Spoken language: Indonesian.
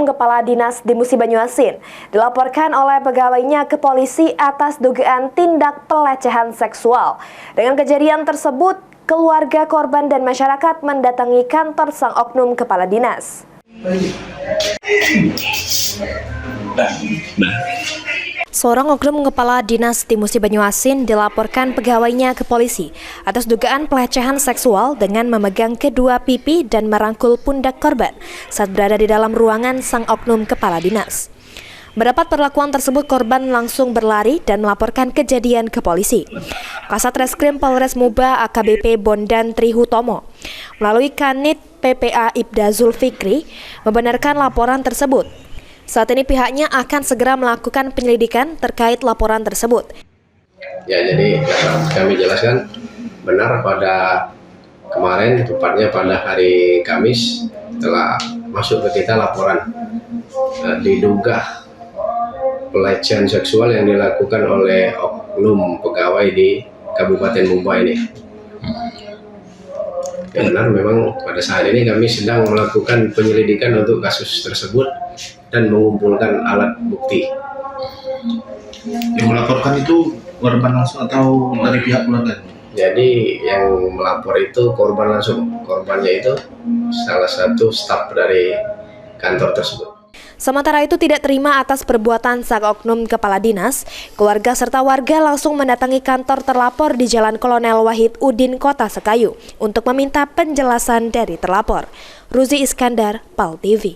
oknum kepala dinas di Musi Banyuasin dilaporkan oleh pegawainya ke polisi atas dugaan tindak pelecehan seksual. Dengan kejadian tersebut, keluarga korban dan masyarakat mendatangi kantor sang oknum kepala dinas. Seorang oknum kepala dinas di Musi Banyuasin dilaporkan pegawainya ke polisi atas dugaan pelecehan seksual dengan memegang kedua pipi dan merangkul pundak korban saat berada di dalam ruangan sang oknum kepala dinas. Mendapat perlakuan tersebut, korban langsung berlari dan melaporkan kejadian ke polisi. Kasat Reskrim Polres Muba AKBP Bondan Trihutomo melalui Kanit PPA Ibda Zulfikri membenarkan laporan tersebut. Saat ini pihaknya akan segera melakukan penyelidikan terkait laporan tersebut. Ya, jadi kami jelaskan benar pada kemarin, tepatnya pada hari Kamis, telah masuk ke kita laporan diduga pelecehan seksual yang dilakukan oleh oknum pegawai di Kabupaten Muba ini. Ya, benar, memang pada saat ini kami sedang melakukan penyelidikan untuk kasus tersebut dan mengumpulkan alat bukti. Yang melaporkan itu korban langsung atau dari pihak keluarga? Jadi yang melapor itu korban langsung. Korbannya itu salah satu staf dari kantor tersebut. Sementara itu, tidak terima atas perbuatan sang oknum kepala dinas, keluarga serta warga langsung mendatangi kantor terlapor di Jalan Kolonel Wahid Udin, Kota Sekayu untuk meminta penjelasan dari terlapor. Ruzi Iskandar, PAL TV.